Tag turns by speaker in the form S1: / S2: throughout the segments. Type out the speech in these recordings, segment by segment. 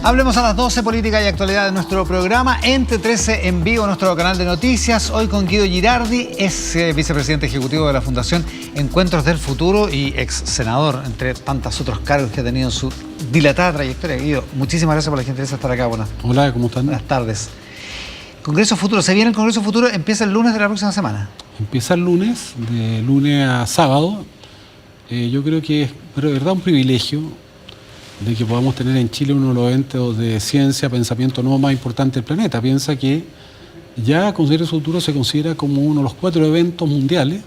S1: Hablemos a las 12, política y actualidad de nuestro programa, entre 13 en vivo, nuestro canal de noticias. Hoy con Guido Girardi, es vicepresidente ejecutivo de la Fundación Encuentros del Futuro y ex senador, entre tantos otros cargos que ha tenido en su dilatada trayectoria. Guido, muchísimas gracias por la gentileza de estar acá.
S2: Hola, ¿cómo están?
S1: Buenas tardes. Congreso Futuro, se viene el Congreso Futuro, empieza el lunes de la próxima semana.
S2: Empieza el lunes, de lunes a sábado. Yo creo que es, pero de verdad, un privilegio de que podamos tener en Chile uno de los eventos de ciencia, pensamiento nuevo más importantes del planeta. Piensa que ya Congreso Futuro se considera como uno de los 4 eventos mundiales.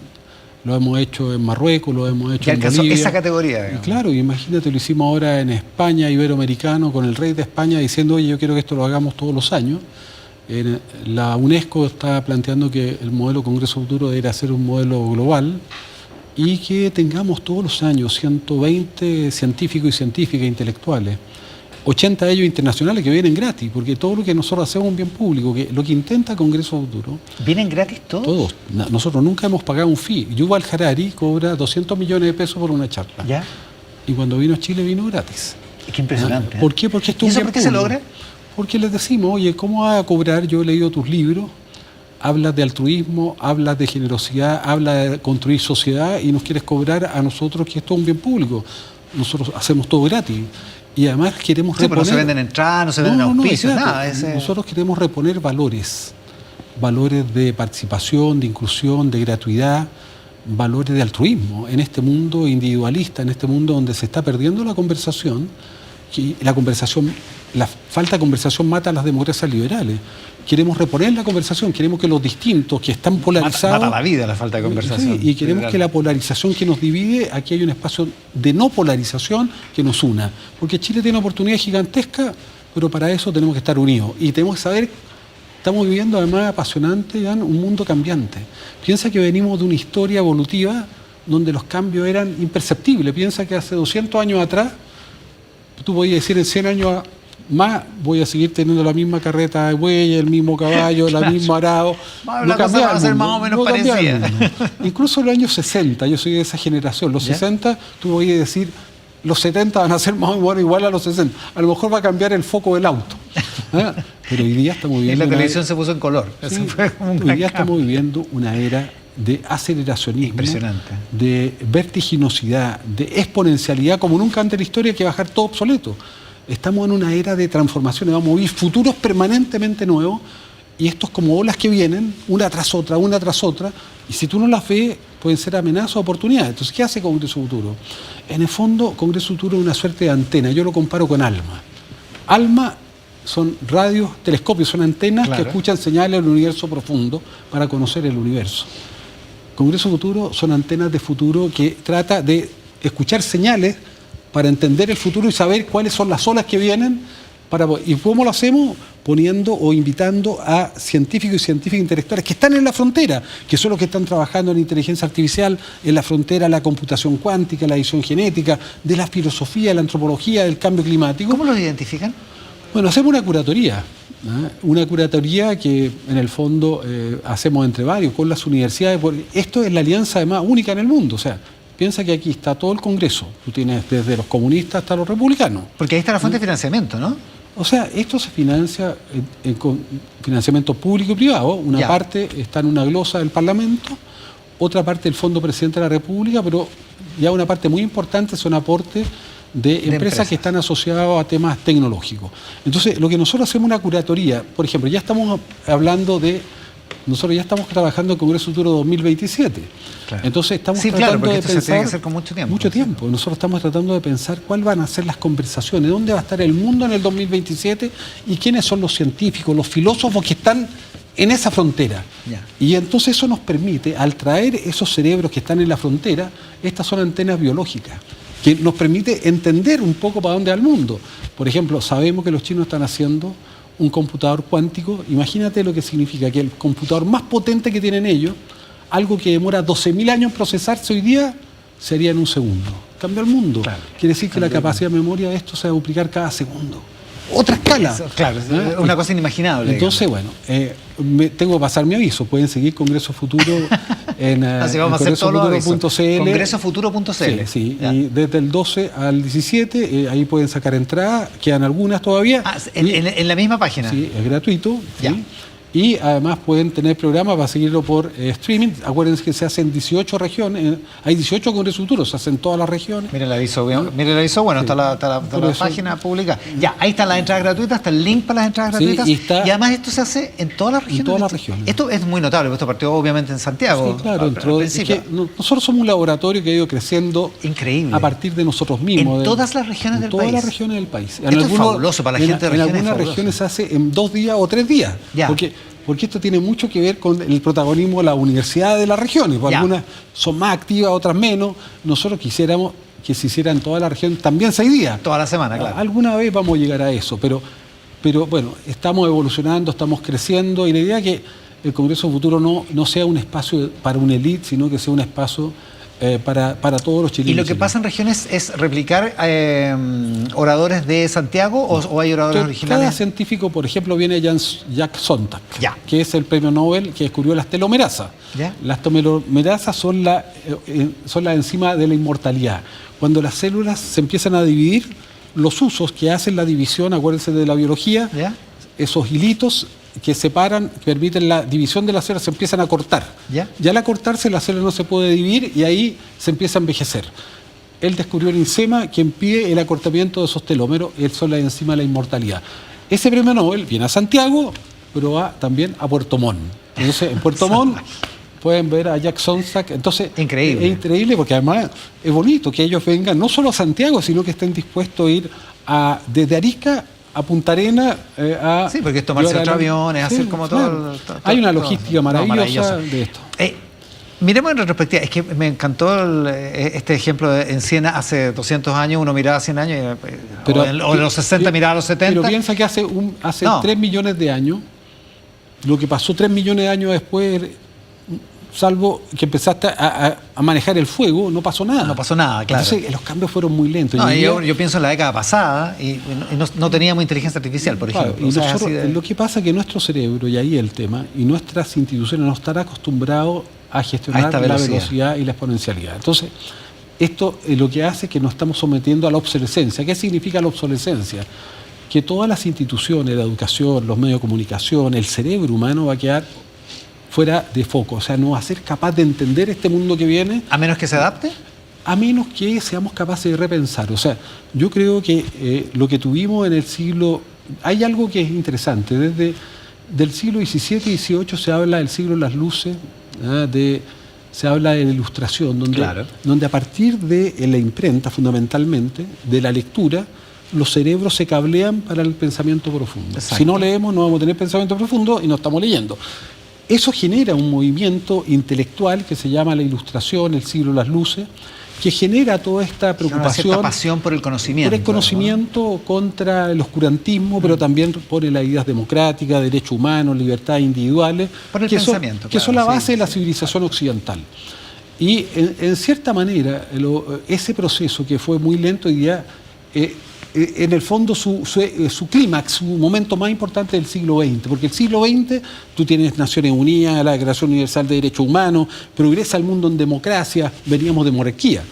S2: Lo hemos hecho en Marruecos, lo hemos hecho en Bolivia.
S1: Esa categoría.
S2: Y claro, imagínate, lo hicimos ahora en España, iberoamericano, con el rey de España diciendo, oye, yo quiero que esto lo hagamos todos los años. La UNESCO está planteando que el modelo Congreso Futuro debería ser un modelo global y que tengamos todos los años 120 científicos y científicas intelectuales, 80 de ellos internacionales que vienen gratis, porque todo lo que nosotros hacemos es un bien público, que lo que intenta Congreso Futuro...
S1: ¿Vienen gratis todos?
S2: Todos. Nosotros nunca hemos pagado un fee. Yuval Harari cobra 200 millones de pesos por una charla.
S1: ¿Ya?
S2: Y cuando vino a Chile vino gratis.
S1: Qué impresionante.
S2: ¿Por qué? Porque esto es un bien
S1: por qué se logra?
S2: Porque les decimos, oye, ¿cómo vas a cobrar? Yo he leído tus libros, hablas de altruismo, hablas de generosidad, hablas de construir sociedad y nos quieres cobrar a nosotros que esto es un bien público. Nosotros hacemos todo gratis. Y además queremos reponer...
S1: no se venden entradas, no se venden auspicios, nada.
S2: Nosotros queremos reponer valores de participación, de inclusión, de gratuidad, valores de altruismo en este mundo individualista, en este mundo donde se está perdiendo la conversación. La falta de conversación mata a las democracias liberales. Queremos reponer la conversación, queremos que los distintos que están polarizados...
S1: Mata la vida la falta de conversación.
S2: Sí, y queremos que la polarización que nos divide, aquí hay un espacio de no polarización que nos una. Porque Chile tiene una oportunidad gigantesca, pero para eso tenemos que estar unidos. Y tenemos que saber, estamos viviendo además apasionante, un mundo cambiante. Piensa que venimos de una historia evolutiva donde los cambios eran imperceptibles. Piensa que hace 200 años atrás, tú podías decir en 100 años más, voy a seguir teniendo la misma carreta de bueyes, el mismo caballo, claro, el mismo arado.
S1: La cosa va a ser más o menos parecida.
S2: Incluso en los años 60, yo soy de esa generación, los 60, tú podías decir, los 70 van a ser más o menos igual a los 60. A lo mejor va a cambiar el foco del auto. Pero hoy día estamos viviendo...
S1: Y la televisión se puso en color.
S2: Sí,
S1: eso fue como un
S2: hoy día estamos viviendo una era de aceleracionismo, de vertiginosidad, de exponencialidad, como nunca antes en la historia, que va a dejar todo obsoleto. Estamos en una era de transformaciones, vamos a vivir futuros permanentemente nuevos, y estos como olas que vienen, una tras otra, y si tú no las ves, pueden ser amenazas o oportunidades. Entonces, ¿qué hace Congreso Futuro? En el fondo, Congreso Futuro es una suerte de antena, yo lo comparo con ALMA. ALMA son radios, telescopios, son antenas, claro, que escuchan señales del universo profundo para conocer el universo. Congreso Futuro son antenas de futuro que trata de escuchar señales para entender el futuro y saber cuáles son las olas que vienen. ¿Y cómo lo hacemos? Poniendo o invitando a científicos y científicas intelectuales que están en la frontera, que son los que están trabajando en inteligencia artificial, en la frontera de la computación cuántica, la edición genética, de la filosofía, de la antropología, del cambio climático.
S1: ¿Cómo los identifican?
S2: Bueno, hacemos una curatoría. Una curatoría que en el fondo hacemos entre varios, con las universidades. Esto es la alianza además única en el mundo. O sea, piensa que aquí está todo el Congreso. Tú tienes desde los comunistas hasta los republicanos.
S1: Porque ahí está la fuente de financiamiento, ¿no?
S2: O sea, esto se financia con financiamiento público y privado. Una parte está en una glosa del Parlamento, otra parte del Fondo Presidente de la República, pero ya una parte muy importante son aportes de empresas que están asociadas a temas tecnológicos. Entonces, lo que nosotros hacemos una curatoría, por ejemplo, ya estamos hablando de... Nosotros ya estamos trabajando en Congreso Futuro 2027. Claro. Entonces estamos tratando de pensar...
S1: Se tiene que hacer con mucho tiempo.
S2: Mucho tiempo. Nosotros estamos tratando de pensar cuáles van a ser las conversaciones, dónde va a estar el mundo en el 2027 y quiénes son los científicos, los filósofos que están en esa frontera. Y entonces eso nos permite, al traer esos cerebros que están en la frontera, estas son antenas biológicas, que nos permite entender un poco para dónde va el mundo. Por ejemplo, sabemos que los chinos están haciendo un computador cuántico. Imagínate lo que significa que el computador más potente que tienen ellos, algo que demora 12.000 años en procesarse hoy día, sería en un segundo. Cambió el mundo. Claro, quiere decir que la capacidad de memoria de esto se va a duplicar cada segundo. Otra escala.
S1: Eso, claro, es una cosa inimaginable.
S2: Entonces,
S1: digamos.
S2: bueno, tengo que pasar mi aviso. Pueden seguir Congreso Futuro
S1: Así vamos a hacer todos los avisos.
S2: Congresofuturo.cl. Sí, y desde el 12 al 17, ahí pueden sacar entradas, quedan algunas todavía.
S1: En la misma página.
S2: Sí, es gratuito. ¿Sí? Y además pueden tener programas para seguirlo por streaming. Acuérdense que se hacen 18 regiones, hay 18 congresos futuros, se hacen todas las regiones.
S1: Mire el aviso, bueno, sí. Está la página publicada. Ya, ahí están las entradas gratuitas, está el link para las entradas gratuitas. Y además esto se hace en todas las regiones.
S2: En todas las regiones.
S1: Esto es muy notable, esto partió obviamente en Santiago.
S2: Sí, claro, es que nosotros somos un laboratorio que ha ido creciendo
S1: increíble
S2: a partir de nosotros mismos.
S1: En todas las regiones del país.
S2: En todas las regiones del país.
S1: Esto es fabuloso para la gente de regiones.
S2: En algunas regiones se hace en 2 días o 3 días. Porque esto tiene mucho que ver con el protagonismo de las universidades de las regiones. Algunas son más activas, otras menos. Nosotros quisiéramos que se hiciera en toda la región también 6 días.
S1: Toda la semana, claro.
S2: Alguna vez vamos a llegar a eso, pero bueno, estamos evolucionando, estamos creciendo y la idea es que el Congreso Futuro no sea un espacio para una élite, sino que sea un espacio para todos los chilenos.
S1: ¿Y lo que pasa en regiones es replicar oradores de Santiago o hay oradores originales?
S2: Cada científico, por ejemplo, viene Jack Sontag, que es el premio Nobel que descubrió las telomerasas. Las telomerasas son las enzimas de la inmortalidad. Cuando las células se empiezan a dividir, los usos que hacen la división, acuérdense de la biología, esos hilitos que separan, que permiten la división de las células, se empiezan a cortar. Ya al cortarse, la célula no se puede dividir y ahí se empieza a envejecer. Él descubrió el enzima que impide el acortamiento de esos telómeros, él son las enzimas de la inmortalidad. Ese premio Nobel viene a Santiago, pero va también a Puerto Montt. Entonces, en Puerto Montt pueden ver a Jack Sontag. Entonces,
S1: increíble.
S2: Es increíble porque además es bonito que ellos vengan no solo a Santiago, sino que estén dispuestos a ir desde Arica a Punta Arena
S1: sí, porque es tomarse otro avión, es hacer como todo.
S2: Hay una logística maravillosa de esto.
S1: Miremos en retrospectiva, es que me encantó este ejemplo en Siena hace 200 años, uno miraba 100 años, o en los 60 miraba a los 70.
S2: Pero piensa que hace 3 millones de años, lo que pasó 3 millones de años después, salvo que empezaste a manejar el fuego, no pasó nada.
S1: No pasó nada, claro.
S2: Entonces los cambios fueron muy lentos.
S1: Yo pienso en la década pasada y no teníamos inteligencia artificial, por ejemplo.
S2: Y lo que pasa es que nuestro cerebro, y ahí el tema, y nuestras instituciones no están acostumbrados a gestionar la velocidad y la exponencialidad. Entonces, esto lo que hace es que nos estamos sometiendo a la obsolescencia. ¿Qué significa la obsolescencia? Que todas las instituciones, la educación, los medios de comunicación, el cerebro humano va a quedar fuera de foco, o sea, no va a ser capaz de entender este mundo que viene.
S1: ¿A menos que se adapte?
S2: A menos que seamos capaces de repensar. O sea, yo creo que lo que tuvimos en el siglo... Hay algo que es interesante. Desde del siglo XVII y XVIII se habla del siglo de las luces, se habla de la ilustración, donde a partir de la imprenta, fundamentalmente, de la lectura, los cerebros se cablean para el pensamiento profundo. Exacto. Si no leemos, no vamos a tener pensamiento profundo y no estamos leyendo. Eso genera un movimiento intelectual que se llama la Ilustración, el siglo de las luces, que genera toda esta preocupación.
S1: Una pasión por el conocimiento.
S2: Por el conocimiento, contra el oscurantismo, pero también por las ideas democráticas, derechos humanos, libertades individuales.
S1: Por el pensamiento.
S2: Que son la base de la civilización occidental. Y en cierta manera, ese proceso que fue muy lento, hoy día, en el fondo su clímax, su momento más importante del siglo XX, porque el siglo XX tú tienes Naciones Unidas, la Declaración Universal de Derechos Humanos, progresa el mundo en democracia, veníamos de monarquía.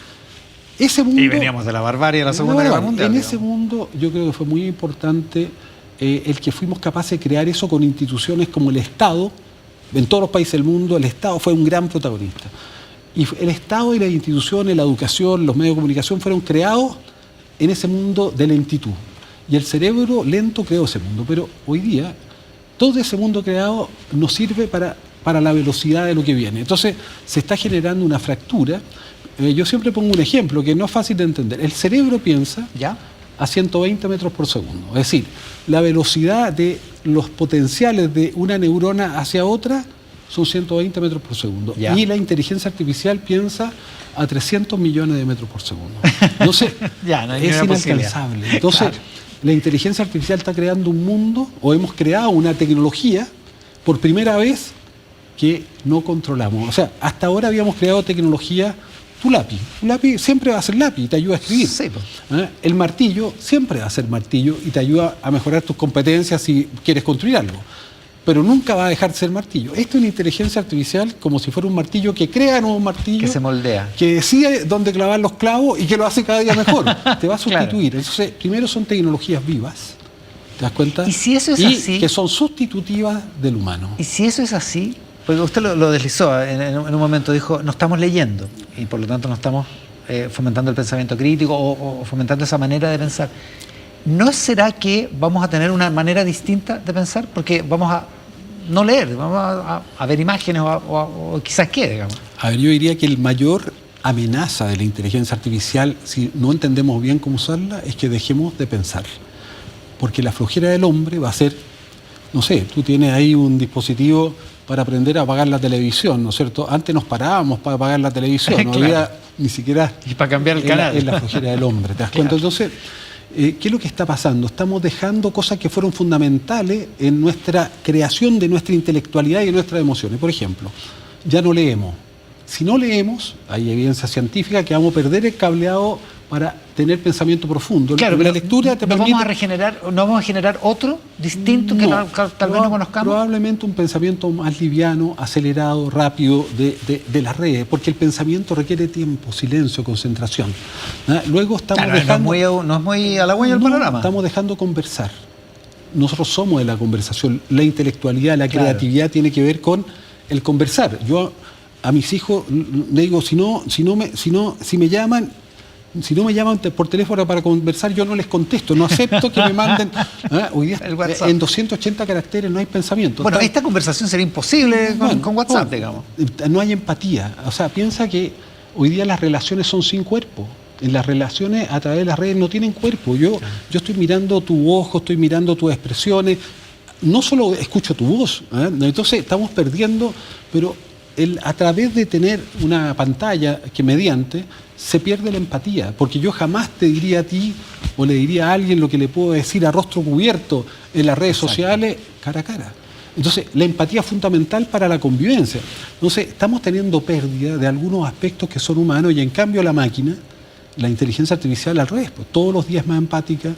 S2: Ese mundo,
S1: y veníamos de la barbarie de la Segunda Guerra Mundial.
S2: En ese mundo yo creo que fue muy importante el que fuimos capaces de crear eso con instituciones como el Estado. En todos los países del mundo el Estado fue un gran protagonista. Y el Estado y las instituciones, la educación, los medios de comunicación fueron creados en ese mundo de lentitud. Y el cerebro lento creó ese mundo. Pero hoy día, todo ese mundo creado nos sirve para la velocidad de lo que viene. Entonces, se está generando una fractura. Yo siempre pongo un ejemplo que no es fácil de entender. El cerebro piensa a 120 metros por segundo. Es decir, la velocidad de los potenciales de una neurona hacia otra son 120 metros por segundo. Y la inteligencia artificial piensa a 300 millones de metros por segundo. Entonces, es inalcanzable. Entonces, la inteligencia artificial está creando un mundo, o hemos creado una tecnología, por primera vez, que no controlamos. O sea, hasta ahora habíamos creado tecnología, tu lápiz. Tu lápiz siempre va a ser lápiz y te ayuda a escribir.
S1: Sí,
S2: El martillo siempre va a ser martillo y te ayuda a mejorar tus competencias si quieres construir algo. pero nunca va a dejar de ser martillo. Esto es una inteligencia artificial como si fuera un martillo que crea nuevos martillos.
S1: Que se moldea.
S2: Que decide dónde clavar los clavos y que lo hace cada día mejor. Te va a sustituir. Claro. Entonces, primero son tecnologías vivas. ¿Te das cuenta?
S1: Y si eso es así,
S2: que son sustitutivas del humano.
S1: Y si eso es así, porque usted lo deslizó en un momento, dijo, no estamos leyendo y por lo tanto no estamos fomentando el pensamiento crítico o fomentando esa manera de pensar. ¿No será que vamos a tener una manera distinta de pensar? Porque vamos a no leer, vamos a ver imágenes o quizás qué, digamos.
S2: A ver, yo diría que el mayor amenaza de la inteligencia artificial, si no entendemos bien cómo usarla, es que dejemos de pensar. Porque la flojera del hombre va a ser, no sé, tú tienes ahí un dispositivo para aprender a apagar la televisión, ¿no es cierto? Antes nos parábamos para apagar la televisión, no había ni siquiera...
S1: Y para cambiar el canal.
S2: Es la flojera del hombre, ¿te das cuenta? Entonces, ¿qué es lo que está pasando? Estamos dejando cosas que fueron fundamentales en nuestra creación de nuestra intelectualidad y de nuestras emociones. Por ejemplo, ya no leemos. Si no leemos, hay evidencia científica que vamos a perder el cableado para tener pensamiento profundo.
S1: Claro,
S2: la lectura te permite...
S1: ¿No vamos a generar otro distinto que tal vez no conozcamos?
S2: Probablemente un pensamiento más liviano, acelerado, rápido de las redes, porque el pensamiento requiere tiempo, silencio, concentración. Luego estamos dejando...
S1: No es muy halagüeño el panorama.
S2: Estamos dejando conversar. Nosotros somos de la conversación. La intelectualidad, la creatividad tiene que ver con el conversar. Yo a mis hijos le digo, si me llaman por teléfono para conversar, yo no les contesto, no acepto que me manden. Hoy día en 280 caracteres no hay pensamiento.
S1: Bueno, esta conversación sería imposible con WhatsApp, digamos.
S2: No hay empatía. O sea, piensa que hoy día las relaciones son sin cuerpo. En las relaciones a través de las redes no tienen cuerpo. Yo estoy mirando tu ojo, estoy mirando tus expresiones. No solo escucho tu voz. Entonces estamos perdiendo, pero a través de tener una pantalla que mediante se pierde la empatía, porque yo jamás te diría a ti o le diría a alguien lo que le puedo decir a rostro cubierto en las redes sociales cara a cara. Entonces, la empatía es fundamental para la convivencia. Entonces, estamos teniendo pérdida de algunos aspectos que son humanos y en cambio la máquina, la inteligencia artificial al revés, pues, todos los días es más empática,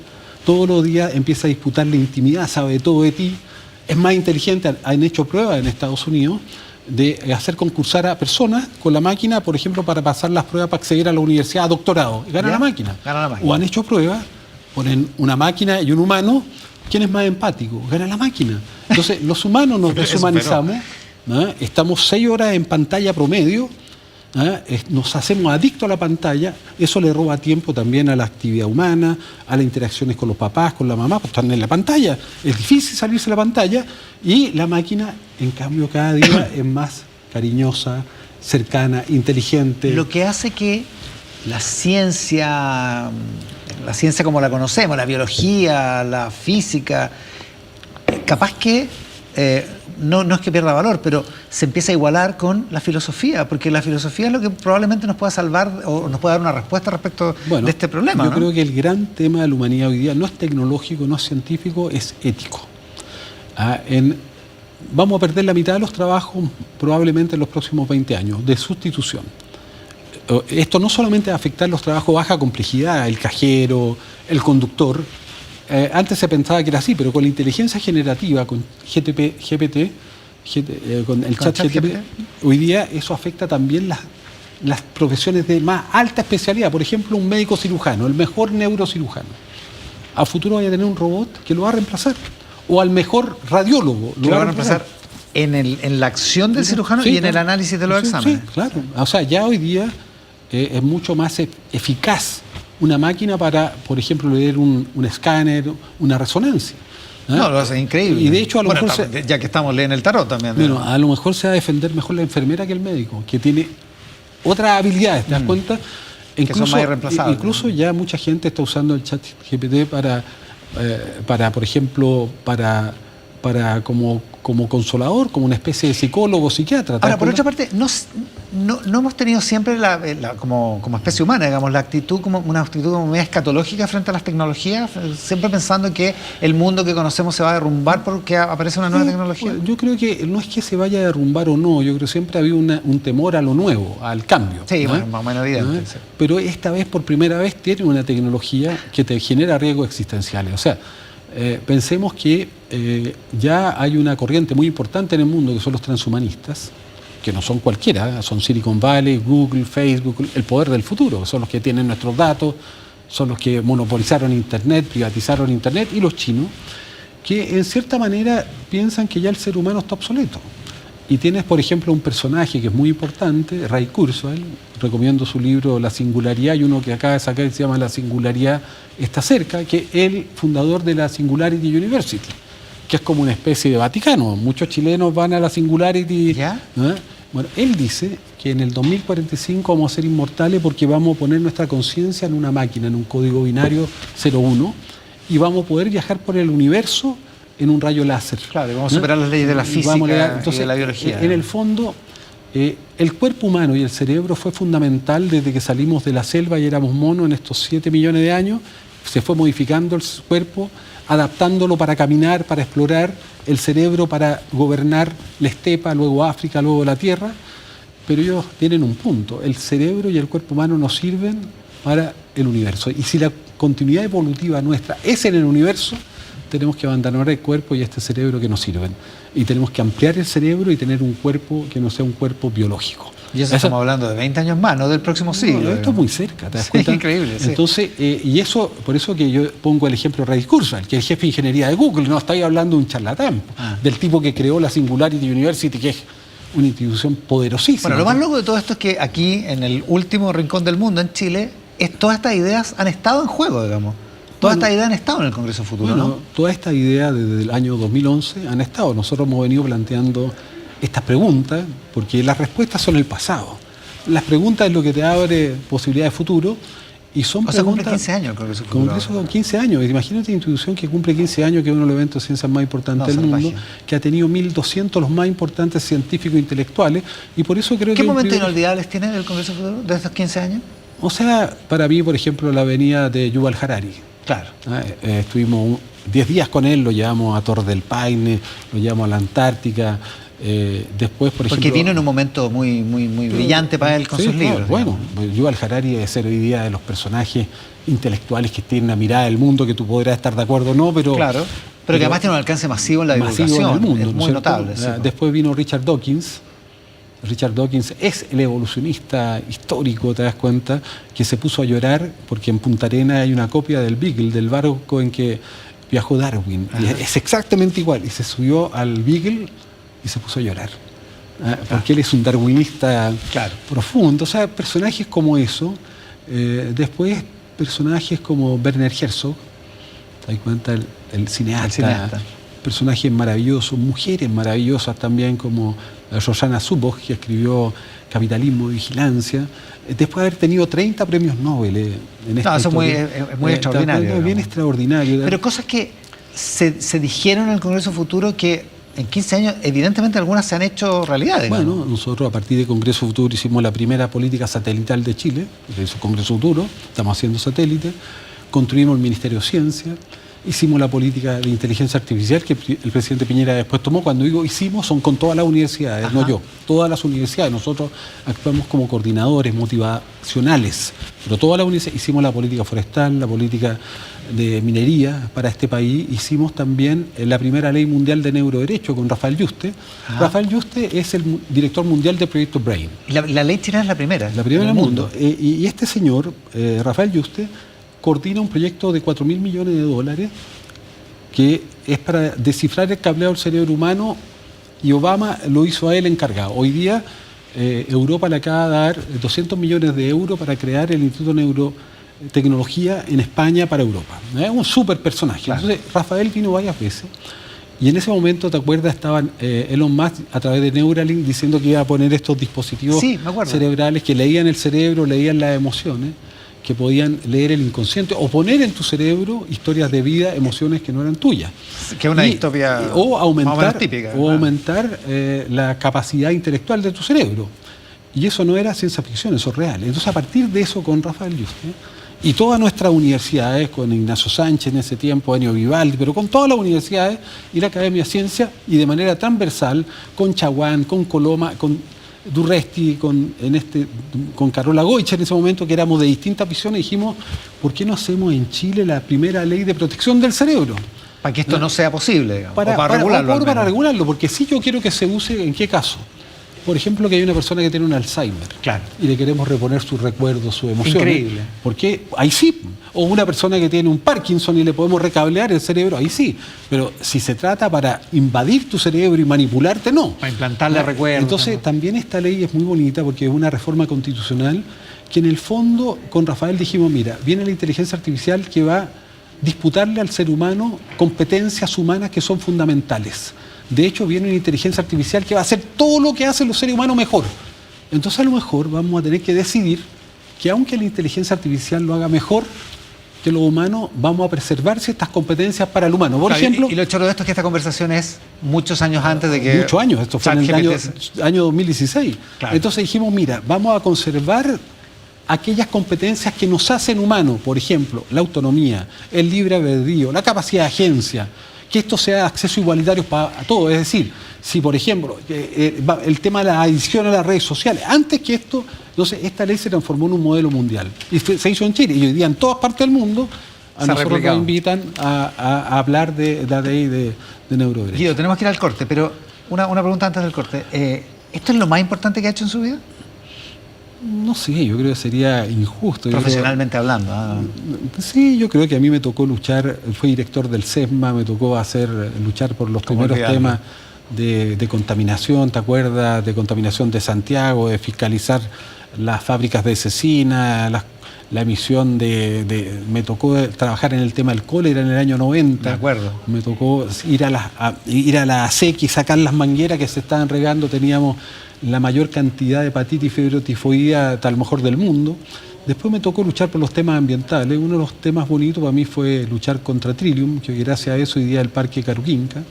S2: todos los días empieza a disputar la intimidad, sabe todo de ti, es más inteligente. Han hecho pruebas en Estados Unidos de hacer concursar a personas con la máquina, por ejemplo, para pasar las pruebas para acceder a la universidad a doctorado. Gana la máquina. O han hecho pruebas, ponen una máquina y un humano, ¿quién es más empático? Gana la máquina. Entonces, los humanos nos deshumanizamos, estamos 6 horas en pantalla promedio, nos hacemos adictos a la pantalla, eso le roba tiempo también a la actividad humana, a las interacciones con los papás, con la mamá, pues están en la pantalla, es difícil salirse de la pantalla, y la máquina, en cambio, cada día es más cariñosa, cercana, inteligente.
S1: Lo que hace que la ciencia como la conocemos, la biología, la física, capaz que... No es que pierda valor, pero se empieza a igualar con la filosofía, porque la filosofía es lo que probablemente nos pueda salvar o nos pueda dar una respuesta respecto de este problema.
S2: Yo creo que el gran tema de la humanidad hoy día no es tecnológico, no es científico, es ético. Vamos a perder la mitad de los trabajos probablemente en los próximos 20 años, de sustitución. Esto no solamente va a afectar los trabajos de baja complejidad, el cajero, el conductor. Antes se pensaba que era así, pero con la inteligencia generativa, con GPT, con el chat GPT, hoy día eso afecta también las profesiones de más alta especialidad. Por ejemplo, un médico cirujano, el mejor neurocirujano. A futuro vaya a tener un robot que lo va a reemplazar. O al mejor radiólogo.
S1: Lo va a reemplazar en la acción del cirujano y en el análisis de los exámenes.
S2: Sí, claro. O sea, ya hoy día es mucho más eficaz una máquina para, por ejemplo, leer un escáner, una resonancia.
S1: No, lo hace increíble.
S2: Y de hecho, a lo mejor
S1: ya que estamos leyendo el tarot también.
S2: Bueno, a lo mejor se va a defender mejor la enfermera que el médico, que tiene otras habilidades, ¿te das cuenta?
S1: Que son más irreemplazables.
S2: Incluso ya mucha gente está usando el chat GPT para por ejemplo, para como consolador, como una especie de psicólogo, psiquiatra.
S1: Ahora, por otra parte, no hemos tenido siempre como especie humana, digamos, una actitud como media escatológica frente a las tecnologías, siempre pensando que el mundo que conocemos se va a derrumbar porque aparece una nueva tecnología.
S2: Yo creo que no es que se vaya a derrumbar o no, yo creo que siempre ha habido un temor a lo nuevo, al cambio.
S1: Sí, bueno, más o menos evidente. Sí.
S2: Pero esta vez, por primera vez, tiene una tecnología que te genera riesgos existenciales. O sea, Pensemos que ya hay una corriente muy importante en el mundo que son los transhumanistas, que no son cualquiera, son Silicon Valley, Google, Facebook, el poder del futuro, son los que tienen nuestros datos, son los que monopolizaron Internet, privatizaron Internet, y los chinos, que en cierta manera piensan que ya el ser humano está obsoleto. Y tienes, por ejemplo, un personaje que es muy importante, Ray Kurzweil, recomiendo su libro La Singularidad, y uno que acaba de sacar que se llama La Singularidad está cerca, que es el fundador de la Singularity University, que es como una especie de Vaticano. Muchos chilenos van a la Singularity.
S1: ¿Ya?
S2: ¿No? Bueno, él dice que en el 2045 vamos a ser inmortales porque vamos a poner nuestra conciencia en una máquina, en un código binario 01, y vamos a poder viajar por el universo en un rayo láser.
S1: Claro, vamos a superar las leyes de la física y de la biología.
S2: En el fondo, el cuerpo humano y el cerebro fue fundamental desde que salimos de la selva y éramos monos en estos 7 millones de años. Se fue modificando el cuerpo, adaptándolo para caminar, para explorar, el cerebro para gobernar la estepa, luego África, luego la Tierra. Pero ellos tienen un punto: el cerebro y el cuerpo humano nos sirven para el universo. Y si la continuidad evolutiva nuestra es en el universo, tenemos que abandonar el cuerpo y este cerebro que nos sirven. Y tenemos que ampliar el cerebro y tener un cuerpo que no sea un cuerpo biológico.
S1: Y eso estamos hablando de 20 años más, no del próximo siglo.
S2: Esto es muy cerca, ¿te das cuenta?
S1: Increíble. Sí.
S2: Entonces, y eso, por eso que yo pongo el ejemplo de Ray Kurzweil, que es el jefe de ingeniería de Google. No estoy hablando de un charlatán, del tipo que creó la Singularity University, que es una institución poderosísima.
S1: Bueno, lo más loco de todo esto es que aquí, en el último rincón del mundo, en Chile, todas estas ideas han estado en juego, digamos. Todas estas ideas han estado en el Congreso Futuro, ¿no?
S2: Todas estas ideas desde el año 2011 han estado. Nosotros hemos venido planteando estas preguntas porque las respuestas son el pasado. Las preguntas es lo que te abre posibilidades de futuro y son preguntas...
S1: cumple 15 años el Congreso Futuro.
S2: Congreso con 15 años. Imagínate una institución que cumple 15 años, que es uno de los eventos de ciencias más importantes del mundo, que ha tenido 1.200 los más importantes científicos e intelectuales, y por eso creo que...
S1: ¿Qué momentos inolvidables tiene el Congreso Futuro de estos 15 años?
S2: O sea, para mí, por ejemplo, la venida de Yuval Harari.
S1: Claro.
S2: Estuvimos 10 días con él, lo llevamos a Torres del Paine, lo llevamos a la Antártica. Después, por ejemplo...
S1: Porque vino en un momento muy brillante para él con sus libros.
S2: Bueno, Yuval Harari es hoy día de los personajes intelectuales que tienen una mirada del mundo, que tú podrás estar de acuerdo o no, pero...
S1: Claro, pero que además tiene un alcance masivo en la divulgación.
S2: En el mundo,
S1: es muy notable. Sí.
S2: Después vino Richard Dawkins. Richard Dawkins es el evolucionista histórico, te das cuenta, que se puso a llorar porque en Punta Arenas hay una copia del Beagle, del barco en que viajó Darwin. Y es exactamente igual. Y se subió al Beagle y se puso a llorar. Porque él es un darwinista profundo. O sea, personajes como eso. Después, personajes como Werner Herzog, te das cuenta, el cineasta. Personajes maravillosos, mujeres maravillosas también, como Rosanna Zuboff, que escribió Capitalismo y Vigilancia, después de haber tenido 30 premios Nobel en esta
S1: historia. Eso es muy extraordinario.
S2: Es bien extraordinario.
S1: Pero cosas que se dijeron en el Congreso Futuro que en 15 años, evidentemente, algunas se han hecho realidad.
S2: Bueno, nosotros a partir de Congreso Futuro hicimos la primera política satelital de Chile, que es el Congreso Futuro, estamos haciendo satélites, construimos el Ministerio de Ciencia, hicimos la política de inteligencia artificial que el presidente Piñera después tomó. Cuando digo hicimos, son con todas las universidades, no yo, todas las universidades. Nosotros actuamos como coordinadores motivacionales, pero todas las universidades. Hicimos la política forestal, la política de minería para este país. Hicimos también la primera ley mundial de neuroderecho con Rafael Yuste. Rafael Yuste es el director mundial del proyecto BRAIN.
S1: ¿Y la ley chilena es la primera?
S2: La primera en el mundo. Y este señor, Rafael Yuste, coordina un proyecto de 4.000 millones de dólares que es para descifrar el cableado del cerebro humano, y Obama lo hizo a él encargado. Hoy día Europa le acaba de dar 200 millones de euros para crear el Instituto de Neurotecnología en España para Europa. Es un súper personaje. Claro. Entonces Rafael vino varias veces y en ese momento, ¿te acuerdas? Estaban Elon Musk a través de Neuralink diciendo que iba a poner estos dispositivos cerebrales que leían el cerebro, leían las emociones, que podían leer el inconsciente o poner en tu cerebro historias de vida, emociones que no eran tuyas.
S1: Que es una distopia
S2: o aumentar,
S1: típica.
S2: O aumentar la capacidad intelectual de tu cerebro. Y eso no era ciencia ficción, eso es real. Entonces, a partir de eso, con Rafael Yuste y todas nuestras universidades, con Ignacio Sánchez en ese tiempo, Enio Vivaldi, pero con todas las universidades y la Academia de Ciencia, y de manera transversal, con Chaguán, con Coloma, con Durresti, con Carola Goicher en ese momento, que éramos de distintas visiones, dijimos, ¿por qué no hacemos en Chile la primera ley de protección del cerebro?
S1: Para que esto no sea posible, digamos,
S2: para
S1: regularlo.
S2: Para regularlo, porque sí yo quiero que se use, ¿en qué caso? Por ejemplo, que hay una persona que tiene un Alzheimer,
S1: claro,
S2: y le queremos reponer sus recuerdos, sus emociones.
S1: Increíble.
S2: Porque ahí sí. O una persona que tiene un Parkinson y le podemos recablear el cerebro, ahí sí. Pero si se trata para invadir tu cerebro y manipularte, no.
S1: Para implantarle recuerdos.
S2: Entonces, también esta ley es muy bonita porque es una reforma constitucional que en el fondo, con Rafael dijimos, mira, viene la inteligencia artificial que va a disputarle al ser humano competencias humanas que son fundamentales. De hecho, viene una inteligencia artificial que va a hacer todo lo que hacen los seres humanos mejor. Entonces, a lo mejor vamos a tener que decidir que aunque la inteligencia artificial lo haga mejor que los humanos, vamos a preservar ciertas competencias para el humano. Por ejemplo...
S1: Y lo choro de esto es que esta conversación es muchos años antes de que...
S2: Muchos años, esto fue en el año 2016. Claro. Entonces dijimos, mira, vamos a conservar aquellas competencias que nos hacen humanos, por ejemplo, la autonomía, el libre albedrío, la capacidad de agencia, que esto sea acceso igualitario para todos. Es decir, si por ejemplo, el tema de la adicción a las redes sociales, antes que esto, entonces esta ley se transformó en un modelo mundial y se hizo en Chile, y hoy día en todas partes del mundo a nosotros nos invitan a hablar de la ley de neuroderecho.
S1: Guido, tenemos que ir al corte, pero una pregunta antes del corte. ¿Esto es lo más importante que ha hecho en su vida?
S2: No sé, yo creo que sería injusto.
S1: Profesionalmente hablando.
S2: Sí, yo creo que a mí me tocó luchar, fui director del SESMA, me tocó luchar por los primeros temas de contaminación, ¿te acuerdas? De contaminación de Santiago, de fiscalizar las fábricas de cecina, la emisión me tocó trabajar en el tema del cólera en el año 90.
S1: De acuerdo.
S2: Me tocó ir a la ASEC y sacar las mangueras que se estaban regando, teníamos la mayor cantidad de hepatitis y fiebre tifoidea a lo mejor del mundo. Después me tocó luchar por los temas ambientales. Uno de los temas bonitos para mí fue luchar contra Trillium, que gracias a eso hoy día el Parque Caruquinca,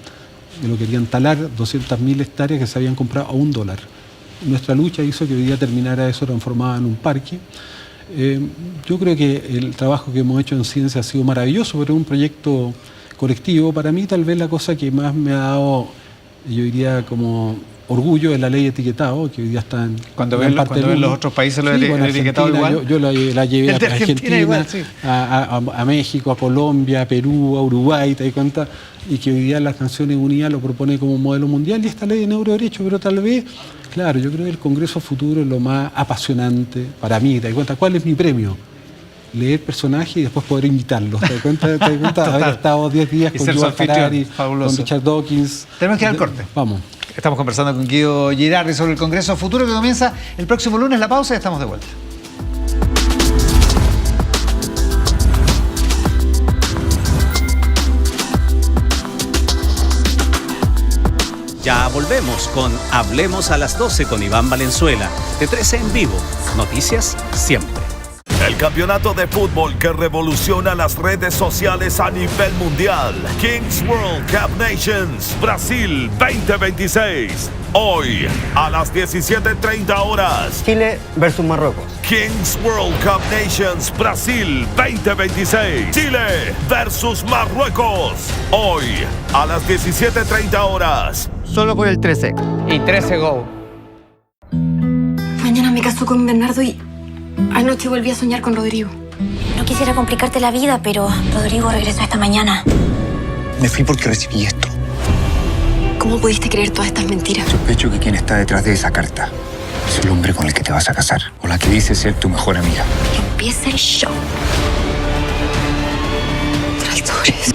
S2: que lo querían talar, 200.000 hectáreas que se habían comprado a $1. Nuestra lucha hizo que hoy día terminara eso transformado en un parque. Yo creo que el trabajo que hemos hecho en ciencia ha sido maravilloso, pero es un proyecto colectivo. Para mí tal vez la cosa que más me ha dado, yo diría como orgullo, es la ley de etiquetado, que hoy día está en
S1: cuando ven los otros países lo etiquetado igual.
S2: Yo la llevé a Argentina, igual, sí. a México, a Colombia, a Perú, a Uruguay, ¿te das cuenta? Y que hoy día las Naciones Unidas lo propone como un modelo mundial, y esta ley de neuroderecho, pero tal vez, claro, yo creo que el Congreso Futuro es lo más apasionante para mí. ¿Te das cuenta? ¿Cuál es mi premio? Leer personajes y después poder invitarlos. ¿Te das cuenta? Haber estado 10 días con Yuval Harari, con Richard Dawkins.
S1: Tenemos que ir al corte.
S2: Vamos.
S1: Estamos conversando con Guido Girardi sobre el Congreso Futuro, que comienza el próximo lunes. La pausa y estamos de vuelta.
S3: Ya volvemos con Hablemos a las 12 con Iván Valenzuela, de 13 en vivo. Noticias siempre.
S4: El campeonato de fútbol que revoluciona las redes sociales a nivel mundial. Kings World Cup Nations Brasil 2026. Hoy a las 17:30 horas.
S5: Chile versus Marruecos.
S4: Kings World Cup Nations Brasil 2026. Chile versus Marruecos. Hoy a las 17:30 horas.
S5: Solo por el 13. Y 13 Go.
S6: Mañana me caso con Bernardo y anoche volví a soñar con Rodrigo.
S7: No quisiera complicarte la vida, pero Rodrigo regresó esta mañana.
S8: Me fui porque recibí esto.
S6: ¿Cómo pudiste creer todas estas mentiras?
S8: Sospecho que quien está detrás de esa carta es el hombre con el que te vas a casar, o la que dice ser tu mejor amiga.
S6: Que empiece el show. Traidores.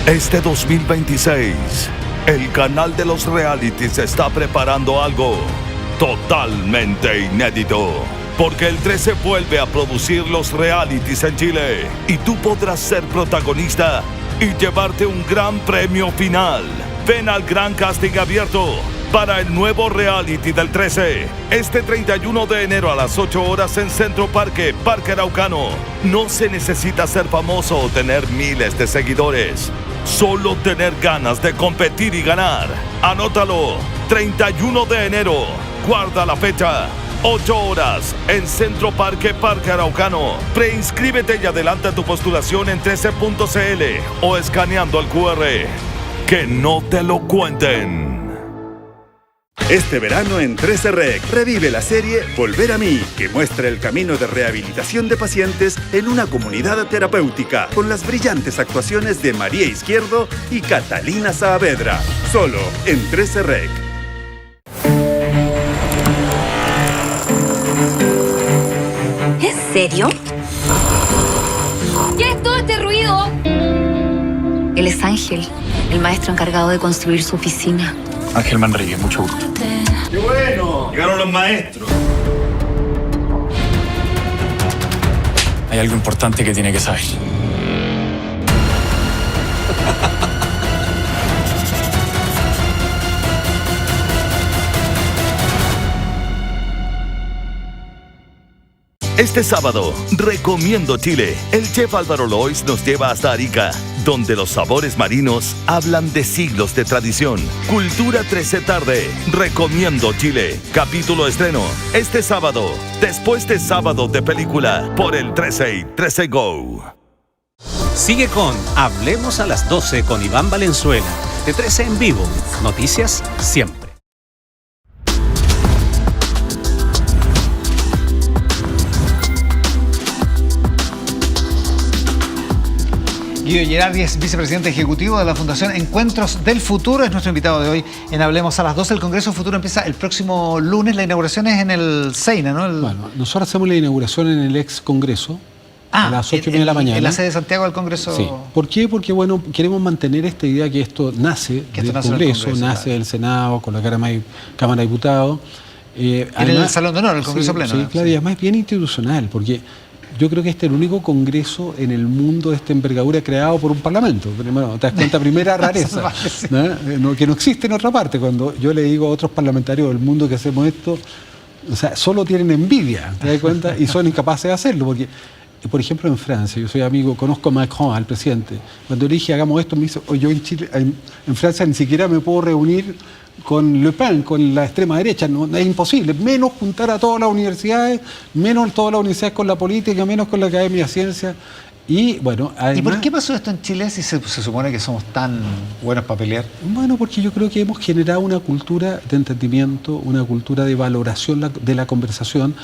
S4: Este 2026, el canal de los realities está preparando algo totalmente inédito. Porque el 13 vuelve a producir los realities en Chile. Y tú podrás ser protagonista y llevarte un gran premio final. Ven al gran casting abierto para el nuevo reality del 13. Este 31 de enero a las 8 horas en Centro Parque, Parque Araucano. No se necesita ser famoso o tener miles de seguidores. Solo tener ganas de competir y ganar. Anótalo, 31 de enero. Guarda la fecha. 8 horas en Centro Parque, Parque Araucano. Preinscríbete y adelanta tu postulación en 13.cl o escaneando el QR. que no te lo cuenten.
S9: Este verano en 13 Rec, revive la serie Volver a mí, que muestra el camino de rehabilitación de pacientes en una comunidad terapéutica, con las brillantes actuaciones de María Izquierdo y Catalina Saavedra. Solo en 13 Rec.
S7: ¿Es serio?
S6: ¿Qué es todo este ruido?
S7: Él es Ángel, el maestro encargado de construir su oficina.
S8: Ángel Manrique, mucho gusto.
S9: ¡Qué bueno! Llegaron los maestros.
S8: Hay algo importante que tiene que saber.
S4: Este sábado, Recomiendo Chile. El chef Álvaro Lois nos lleva hasta Arica, donde los sabores marinos hablan de siglos de tradición. Cultura 13 tarde. Recomiendo Chile. Capítulo estreno este sábado, después de Sábado de Película, por el 13 y 13 Go.
S3: Sigue con Hablemos a las 12 con Iván Valenzuela. De 13 en vivo. Noticias siempre.
S1: Guido Girardi es vicepresidente ejecutivo de la Fundación Encuentros del Futuro. Es nuestro invitado de hoy en Hablemos a las 12. El Congreso Futuro empieza el próximo lunes. La inauguración es en el Seina, ¿no?
S2: Bueno, nosotros hacemos la inauguración en el ex Congreso a las 8:30 de la mañana.
S1: En la sede de Santiago del Congreso.
S2: Sí. ¿Por qué? Porque, bueno, queremos mantener esta idea que esto nace del Congreso, nace del Senado, con la Cámara de Diputados.
S1: En el Salón de Honor, el Congreso Pleno.
S2: Sí, claro, y además es bien institucional, porque yo creo que este es el único congreso en el mundo de esta envergadura creado por un parlamento. Primero, te das cuenta, primera rareza, ¿no? Que no existe en otra parte. Cuando yo le digo a otros parlamentarios del mundo que hacemos esto, o sea, solo tienen envidia, ¿te das cuenta? Y son incapaces de hacerlo, porque, por ejemplo, en Francia, yo soy amigo, conozco a Macron, al presidente. Cuando le dije hagamos esto, me dice, yo en Chile, en Francia ni siquiera me puedo reunir con Le Pen, con la extrema derecha, no, es imposible, menos juntar a todas las universidades, menos todas las universidades con la política, menos con la Academia de Ciencias. Y bueno, además,
S1: ¿y por qué pasó esto en Chile si se supone que somos tan buenos para pelear?
S2: Bueno, porque yo creo que hemos generado una cultura de entendimiento, una cultura de valoración de la conversación.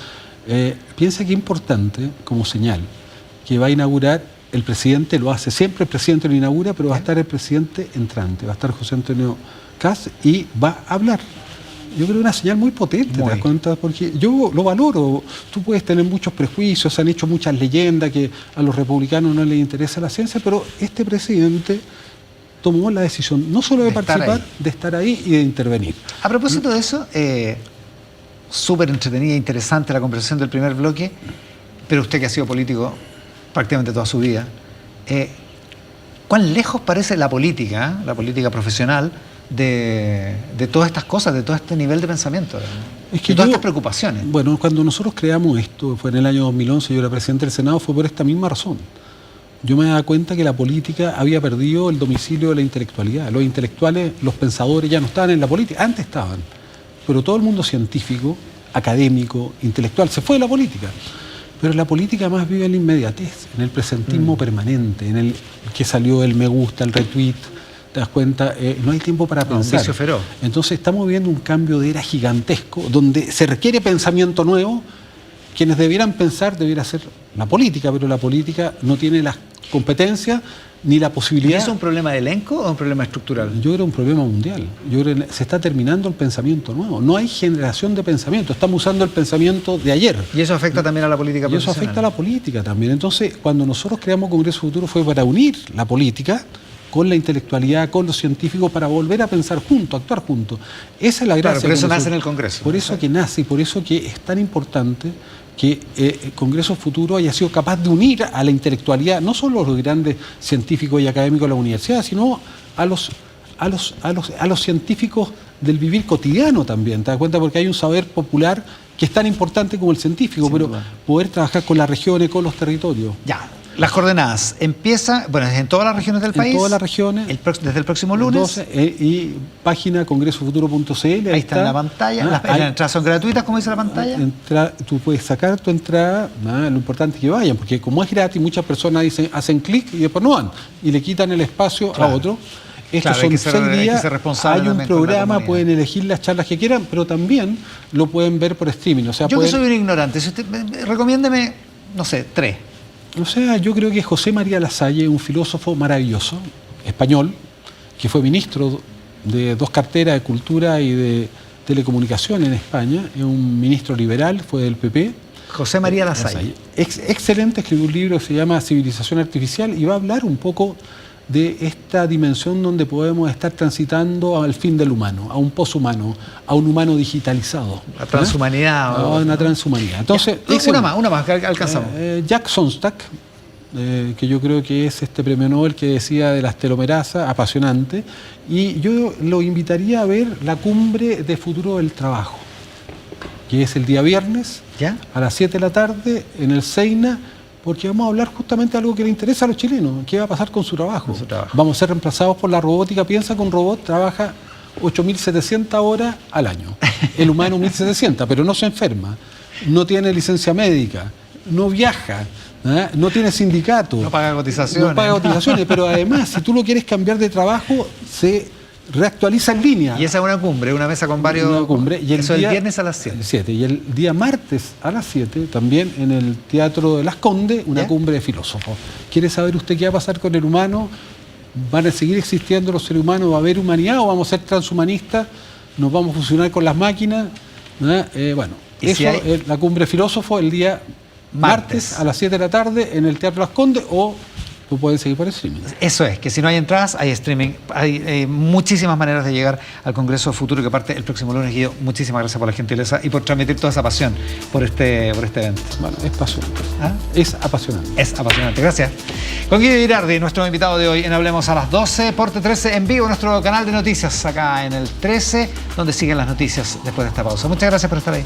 S2: Piensa que es importante, como señal, que va a inaugurar el presidente, lo hace siempre, el presidente lo inaugura, pero va a estar el presidente entrante, va a estar José Antonio Kast y va a hablar. Yo creo que es una señal muy potente, ¿te das cuenta? Porque yo lo valoro. Tú puedes tener muchos prejuicios, se han hecho muchas leyendas que a los republicanos no les interesa la ciencia, pero este presidente tomó la decisión no solo de participar, de estar ahí y de intervenir.
S1: A propósito de eso, súper entretenida e interesante la conversación del primer bloque, pero usted que ha sido político prácticamente toda su vida, ¿cuán lejos parece la política profesional, de todas estas cosas, de todo este nivel de pensamiento, de todas estas preocupaciones?
S2: Bueno, cuando nosotros creamos esto, fue en el año 2011, yo era presidente del Senado, fue por esta misma razón. Yo me daba cuenta que la política había perdido el domicilio de la intelectualidad. Los intelectuales, los pensadores ya no estaban en la política, antes estaban, pero todo el mundo científico, académico, intelectual, se fue de la política. Pero la política más vive en la inmediatez, en el presentismo permanente, en el que salió el me gusta, el retweet. ¿Te das cuenta? No hay tiempo para pensar.
S1: Un vicio feroz.
S2: Entonces estamos viviendo un cambio de era gigantesco, donde se requiere pensamiento nuevo. Quienes debieran pensar debiera ser la política, pero la política no tiene las competencias ni la posibilidad.
S1: ¿Es un problema de elenco o un problema estructural?
S2: Yo creo un problema mundial. Yo creo que se está terminando el pensamiento nuevo. No hay generación de pensamiento. Estamos usando el pensamiento de ayer.
S1: Y eso afecta también a la política profesional.
S2: Y eso afecta a la política también. Entonces, cuando nosotros creamos Congreso Futuro fue para unir la política con la intelectualidel, con los científicos, para volver a pensar juntos, actuar juntos. Esa es la gracia.
S1: Claro, por eso nace en el Congreso.
S2: Por eso que nace y por eso que es tan importante que el Congreso Futuro haya sido capaz de unir a la intelectualidad, no solo a los grandes científicos y académicos de la universidad, sino a los científicos del vivir cotidiano también. ¿Te das cuenta? Porque hay un saber popular que es tan importante como el científico, sí, pero poder trabajar con las regiones, con los territorios.
S1: Ya. Las coordenadas. Empieza, bueno, en todas las regiones del país.
S2: En todas las regiones.
S1: Desde el próximo lunes.
S2: 12, y página congresofuturo.cl.
S1: Ahí está en la pantalla. Las entradas son gratuitas, como dice la pantalla.
S2: Tú puedes sacar tu entrada. Lo importante es que vayan, porque como es gratis, muchas personas hacen clic y después no van. Y le quitan el espacio a otro. Estos
S1: Claro,
S2: son 6 días, hay un programa, pueden elegir las charlas que quieran, pero también lo pueden ver por streaming. O sea,
S1: yo que soy un ignorante, si usted, recomiéndeme, no sé, 3.
S2: O sea, yo creo que José María Lasalle, un filósofo maravilloso, español, que fue ministro de 2 carteras de Cultura y de Telecomunicación en España, es un ministro liberal, fue del PP.
S1: José María Lasalle.
S2: Excelente, escribió un libro que se llama Civilización Artificial y va a hablar un poco de esta dimensión donde podemos estar transitando al fin del humano, a un poshumano, a un humano digitalizado.
S1: La transhumanidad.
S2: A una transhumanidad. Entonces,
S1: una más, que alcanzamos.
S2: Jack Sonstak, que yo creo que es este premio Nobel que decía de las telomerasas, apasionante, y yo lo invitaría a ver la Cumbre de Futuro del Trabajo, que es el día viernes,
S1: ¿ya?,
S2: a las 7 de la tarde en el Seina, porque vamos a hablar justamente de algo que le interesa a los chilenos, qué va a pasar con su trabajo. Vamos a ser reemplazados por la robótica. Piensa que un robot trabaja 8.700 horas al año, el humano 1.700, pero no se enferma, no tiene licencia médica, no viaja, no tiene sindicato,
S1: no paga cotizaciones.
S2: No paga cotizaciones, pero además, si tú lo quieres cambiar de trabajo, se reactualiza en línea.
S1: Y esa es una cumbre, una mesa con varios...
S2: Una cumbre. Y
S1: eso el viernes a las 7.
S2: Y el día martes a las 7, también en el Teatro de Las Condes, una cumbre de filósofos. ¿Quiere saber usted qué va a pasar con el humano? ¿Van a seguir existiendo los seres humanos? ¿Va a haber humanidad o vamos a ser transhumanistas? ¿Nos vamos a fusionar con las máquinas? Bueno, eso es la cumbre de filósofos el día martes a las 7 de la tarde en el Teatro Las Condes, o lo pueden seguir por streaming.
S1: Eso es, que si no hay entradas, hay streaming. Hay muchísimas maneras de llegar al Congreso Futuro que parte el próximo lunes. Guido, muchísimas gracias por la gentileza y por transmitir toda esa pasión por este evento.
S2: Bueno, es apasionante. Es apasionante.
S1: Es apasionante, gracias. Con Guido Girardi, nuestro invitado de hoy en Hablemos a las 12, por T13 en vivo, nuestro canal de noticias acá en el 13, donde siguen las noticias después de esta pausa. Muchas gracias por estar ahí.